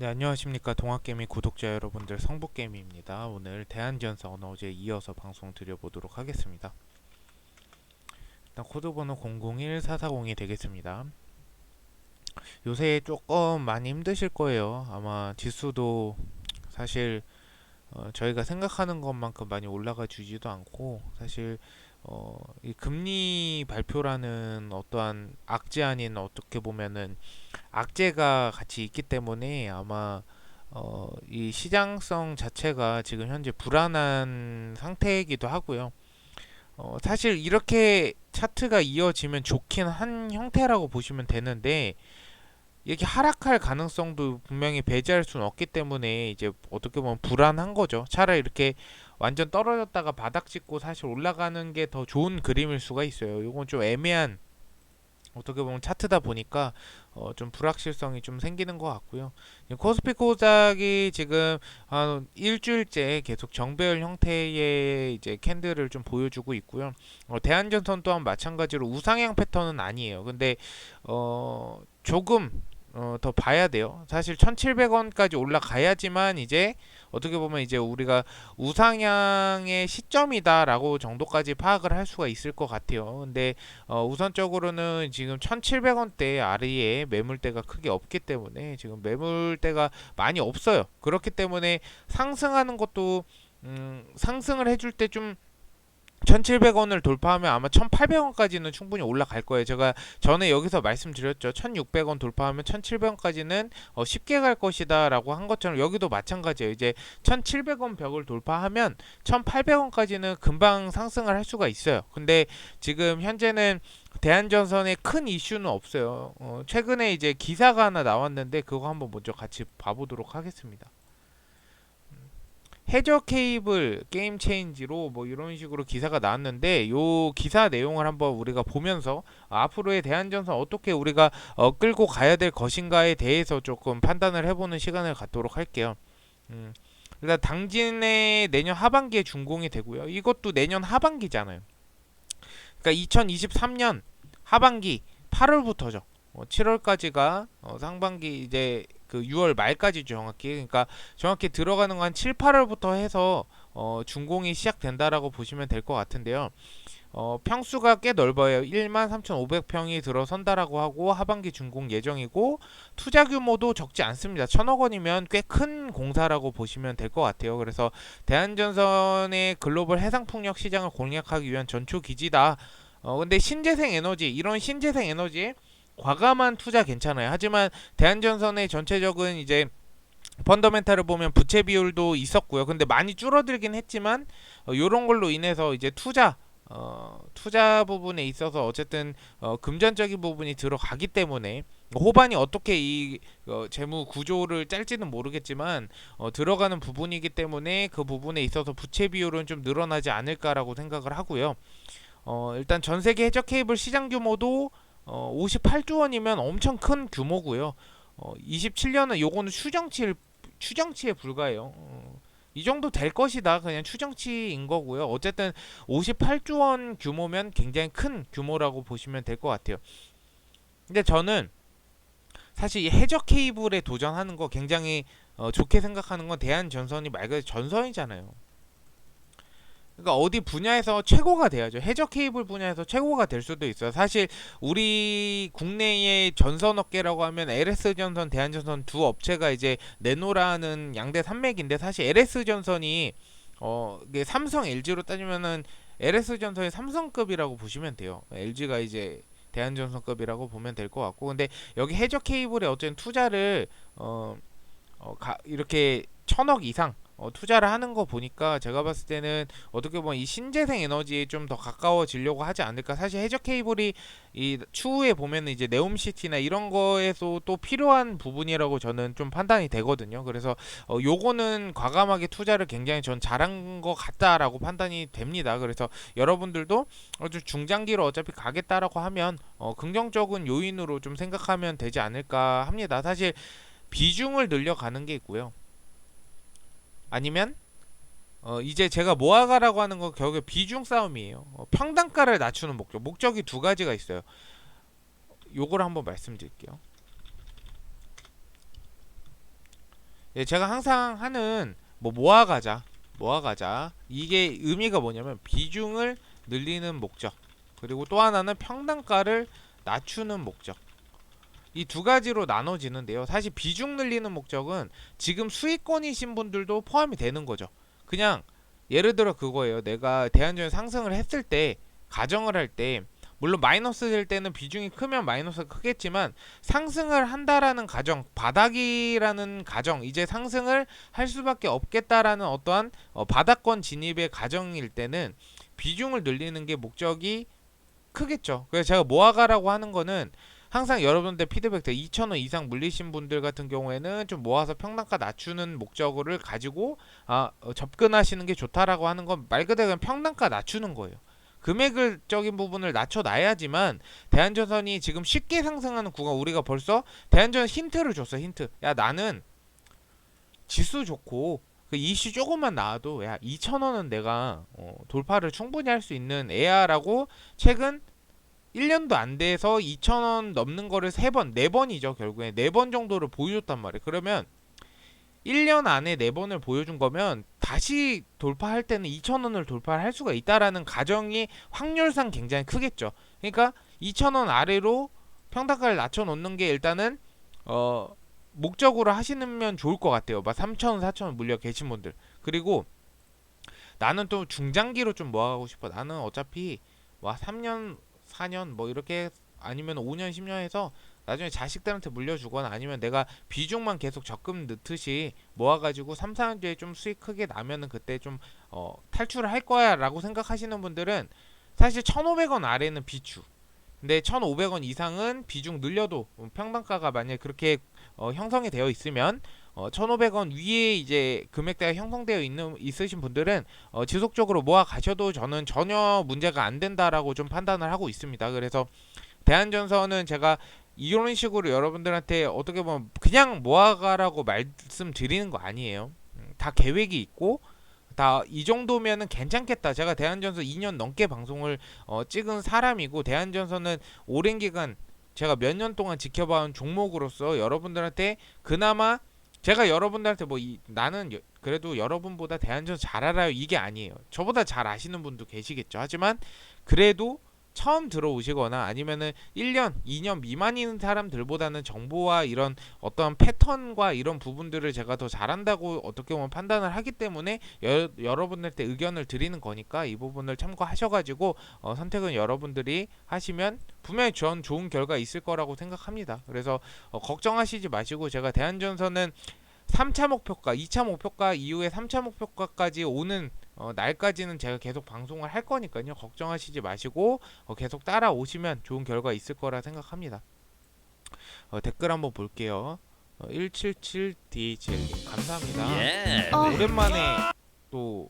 네, 안녕하십니까 동학개미 구독자 여러분들, 성북개미입니다. 오늘 대한전선 어제에 이어서 방송 드려보도록 하겠습니다. 일단 코드번호 001440이 되겠습니다. 요새 조금 많이 힘드실 거예요. 아마 지수도 사실 저희가 생각하는 것만큼 많이 올라가 주지도 않고, 사실 이 금리 발표라는 어떠한 악재 아닌, 어떻게 보면은 악재가 같이 있기 때문에 아마 이 시장성 자체가 지금 현재 불안한 상태이기도 하고요. 사실 이렇게 차트가 이어지면 좋긴 한 형태라고 보시면 되는데, 이게 하락할 가능성도 분명히 배제할 수는 없기 때문에 이제 어떻게 보면 불안한 거죠. 차라리 이렇게 완전 떨어졌다가 바닥 찍고 사실 올라가는 게 더 좋은 그림일 수가 있어요. 이건 좀 애매한, 어떻게 보면 차트다 보니까 좀 불확실성이 좀 생기는 것 같고요. 코스피 코스닥이 지금 한 일주일째 계속 정배열 형태의 이제 캔들을 좀 보여주고 있고요. 대한전선 또한 마찬가지로 우상향 패턴은 아니에요. 근데 조금 더 봐야 돼요. 사실 1,700원까지 올라가야지만 이제 어떻게 보면 이제 우리가 우상향의 시점이다라고 정도까지 파악을 할 수가 있을 것 같아요. 근데 우선적으로는 지금 1,700원대 아래에 매물대가 크게 없기 때문에 지금 매물대가 많이 없어요. 그렇기 때문에 상승하는 것도 상승을 해줄 때좀 1,700원을 돌파하면 아마 1,800원까지는 충분히 올라갈 거예요. 제가 전에 여기서 말씀드렸죠. 1,600원 돌파하면 1,700원까지는 쉽게 갈 것이다 라고 한 것처럼 여기도 마찬가지예요. 이제 1,700원 벽을 돌파하면 1,800원까지는 금방 상승을 할 수가 있어요. 근데 지금 현재는 대한전선에 큰 이슈는 없어요. 최근에 이제 기사가 하나 나왔는데 그거 한번 먼저 같이 봐보도록 하겠습니다. 해저 케이블 게임 체인지로 뭐 이런 식으로 기사가 나왔는데, 요 기사 내용을 한번 우리가 보면서 앞으로의 대한전선 어떻게 우리가 끌고 가야 될 것인가에 대해서 조금 판단을 해보는 시간을 갖도록 할게요. 음, 일단 당진의 내년 하반기에 준공이 되고요. 이것도 내년 하반기잖아요. 그러니까 2023년 하반기 8월부터죠. 7월까지가 상반기, 이제 그 6월 말까지죠, 정확히. 그러니까 정확히 들어가는 건 한 7, 8월부터 해서 준공이 시작된다라고 보시면 될 것 같은데요. 평수가 꽤 넓어요. 13,500평이 들어선다라고 하고 하반기 준공 예정이고, 투자 규모도 적지 않습니다. 1,000억 원이면 꽤 큰 공사라고 보시면 될 것 같아요. 그래서 대한전선의 글로벌 해상풍력 시장을 공략하기 위한 전초 기지다. 근데 신재생 에너지, 이런 신재생 에너지 과감한 투자 괜찮아요. 하지만 대한전선의 전체적인 이제 펀더멘탈을 보면 부채 비율도 있었고요. 근데 많이 줄어들긴 했지만 요런 걸로 인해서 이제 투자 부분에 있어서 어쨌든 금전적인 부분이 들어가기 때문에 호반이 어떻게 이 재무 구조를 짤지는 모르겠지만 들어가는 부분이기 때문에 그 부분에 있어서 부채 비율은 좀 늘어나지 않을까라고 생각을 하고요. 일단 전 세계 해저 케이블 시장 규모도 58조 원이면 엄청 큰 규모고요. 27년은 요거는 추정치에 불과해요. 이 정도 될 것이다, 그냥 추정치인 거고요. 어쨌든 58조 원 규모면 굉장히 큰 규모라고 보시면 될 것 같아요. 근데 저는 사실 이 해저 케이블에 도전하는 거 굉장히 좋게 생각하는 건, 대한전선이 말 그대로 전선이잖아요. 그러니까 어디 분야에서 최고가 돼야죠. 해저 케이블 분야에서 최고가 될 수도 있어요. 사실 우리 국내의 전선 업계라고 하면 LS전선, 대한전선 두 업체가 이제 내노라는 양대 산맥인데, 사실 LS전선이 이게 삼성, LG로 따지면은 LS전선이 삼성급이라고 보시면 돼요. LG가 이제 대한전선급이라고 보면 될 것 같고, 근데 여기 해저 케이블에 어쨌든 투자를 이렇게 1,000억 이상 투자를 하는 거 보니까, 제가 봤을 때는 어떻게 보면 이 신재생 에너지에 좀 더 가까워지려고 하지 않을까. 사실 해저 케이블이 이 추후에 보면 이제 네옴시티나 이런 거에서 또 필요한 부분이라고 저는 좀 판단이 되거든요. 그래서 요거는 과감하게 투자를 굉장히 전 잘한 것 같다라고 판단이 됩니다. 그래서 여러분들도 아주 중장기로 어차피 가겠다라고 하면 긍정적인 요인으로 좀 생각하면 되지 않을까 합니다. 사실 비중을 늘려가는 게 있고요. 아니면 이제 제가 모아가라고 하는 건 결국에 비중 싸움이에요. 평단가를 낮추는 목적이 두 가지가 있어요. 요걸 한번 말씀드릴게요. 예, 제가 항상 하는 뭐 모아가자 이게 의미가 뭐냐면 비중을 늘리는 목적, 그리고 또 하나는 평단가를 낮추는 목적, 이 두 가지로 나눠지는데요. 사실 비중 늘리는 목적은 지금 수익권이신 분들도 포함이 되는 거죠. 그냥 예를 들어 그거예요. 내가 대한전일 상승을 했을 때, 가정을 할 때, 물론 마이너스 될 때는 비중이 크면 마이너스가 크겠지만 상승을 한다라는 가정, 바닥이라는 가정, 이제 상승을 할 수밖에 없겠다라는 어떠한 바닥권 진입의 가정일 때는 비중을 늘리는 게 목적이 크겠죠. 그래서 제가 모아가라고 하는 거는 항상 여러분들 피드백 때 2,000원 이상 물리신 분들 같은 경우에는 좀 모아서 평단가 낮추는 목적을 가지고 접근하시는 게 좋다라고 하는 건 말 그대로 그냥 평단가 낮추는 거예요. 금액적인 부분을 낮춰놔야지만 대한전선이 지금 쉽게 상승하는 구간, 우리가 벌써 대한전선 힌트를 줬어. 힌트. 야, 나는 지수 좋고 그 이슈 조금만 나와도 야 2,000원은 내가 돌파를 충분히 할 수 있는 애야라고 최근 1년도 안 돼서 2,000원 넘는 거를 3번, 4번이죠. 결국에 4번 정도를 보여줬단 말이에요. 그러면 1년 안에 4번을 보여준 거면 다시 돌파할 때는 2,000원을 돌파할 수가 있다라는 가정이 확률상 굉장히 크겠죠. 그러니까 2,000원 아래로 평단가를 낮춰놓는 게 일단은 목적으로 하시면 좋을 것 같아요. 막 3,000원, 4,000원 물려 계신 분들. 그리고 나는 또 중장기로 좀 모아가고 싶어. 나는 어차피 와 3년, 4년 뭐 이렇게 아니면 5년, 10년 해서 나중에 자식들한테 물려주거나 아니면 내가 비중만 계속 적금 넣듯이 모아가지고 3, 4년 뒤에 좀 수익 크게 나면은 그때 좀 탈출을 할 거야 라고 생각하시는 분들은 사실 1,500원 아래는 비추, 근데 1,500원 이상은 비중 늘려도 평단가가 만약에 그렇게 형성이 되어 있으면 1,500원 위에 이제 금액대가 형성되어 있으신 분들은 지속적으로 모아 가셔도 저는 전혀 문제가 안 된다라고 좀 판단을 하고 있습니다. 그래서 대한전선은 제가 이런 식으로 여러분들한테 어떻게 보면 그냥 모아가라고 말씀드리는 거 아니에요. 다 계획이 있고 다 이 정도면은 괜찮겠다. 제가 대한전선 2년 넘게 방송을 찍은 사람이고 대한전선은 오랜 기간 제가 몇 년 동안 지켜봐온 종목으로서 여러분들한테 그나마 제가 여러분들한테 나는 그래도 여러분보다 대한전선 잘 알아요 이게 아니에요. 저보다 잘 아시는 분도 계시겠죠. 하지만 그래도 처음 들어오시거나 아니면은 1년, 2년 미만인 사람들보다는 정보와 이런 어떤 패턴과 이런 부분들을 제가 더 잘한다고 어떻게 보면 판단을 하기 때문에 여러분들한테 의견을 드리는 거니까 이 부분을 참고하셔가지고 선택은 여러분들이 하시면 분명히 전 좋은 결과 있을 거라고 생각합니다. 그래서 걱정하시지 마시고 제가 대한전선은 3차 목표가, 2차 목표가 이후에 3차 목표가까지 오는 날까지는 제가 계속 방송을 할 거니까요. 걱정하시지 마시고 계속 따라오시면 좋은 결과 있을 거라 생각합니다. 댓글 한번 볼게요. 177DHL님 감사합니다. 예. 오랜만에 또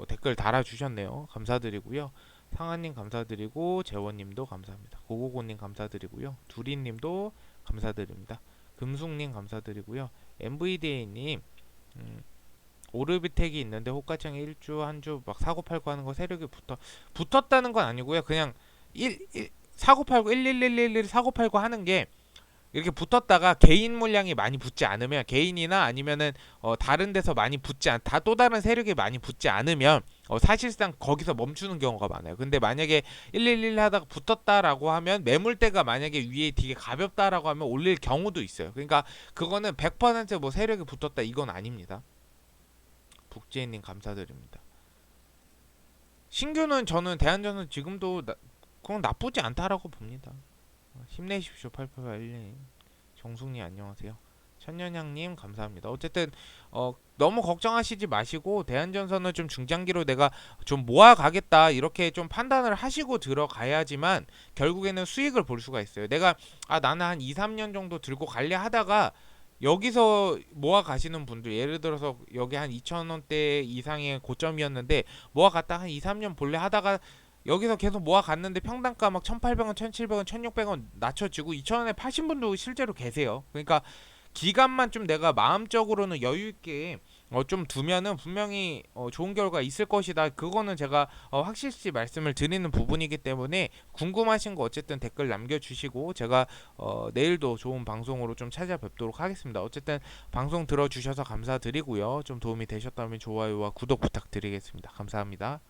댓글 달아주셨네요. 감사드리고요. 상한님 감사드리고 재원님도 감사합니다. 고고고님 감사드리고요. 두리님도 감사드립니다. 금숙님 감사드리고요. MVDA님 오르비텍이 있는데 호가창에 1주 한 주 막 사고팔고 하는 거 세력이 붙었다는 건 아니고요. 그냥 사고팔고 1111 사고팔고 하는 게 이렇게 붙었다가 개인 물량이 많이 붙지 않으면, 개인이나 아니면은 다른 데서 많이 또 다른 세력이 많이 붙지 않으면 사실상 거기서 멈추는 경우가 많아요. 근데 만약에 111 하다가 붙었다라고 하면 매물대가 만약에 위에 되게 가볍다라고 하면 올릴 경우도 있어요. 그러니까 그거는 100% 세력이 붙었다 이건 아닙니다. 북재인님 감사드립니다. 신규는 저는 대한전선 지금도 그건 나쁘지 않다라고 봅니다. 힘내십시오. 8881님 정숙님 안녕하세요. 천년향님 감사합니다. 어쨌든 너무 걱정하시지 마시고 대한전선은 좀 중장기로 내가 좀 모아가겠다 이렇게 좀 판단을 하시고 들어가야지만 결국에는 수익을 볼 수가 있어요. 내가 나는 한 2, 3년 정도 들고 갈래 하다가 여기서 모아 가시는 분들, 예를 들어서 여기 한 2,000원대 이상의 고점이었는데 모아 갔다 한 2, 3년 볼래 하다가 여기서 계속 모아 갔는데 평단가 막 1,800원, 1,700원, 1,600원 낮춰지고 2,000원에 파신 분도 실제로 계세요. 그러니까 기간만 좀 내가 마음적으로는 여유 있게 좀 두면은 분명히 좋은 결과 있을 것이다. 그거는 제가 확실시 말씀을 드리는 부분이기 때문에 궁금하신 거 어쨌든 댓글 남겨주시고 제가 내일도 좋은 방송으로 좀 찾아뵙도록 하겠습니다. 어쨌든 방송 들어주셔서 감사드리고요. 좀 도움이 되셨다면 좋아요와 구독 부탁드리겠습니다. 감사합니다.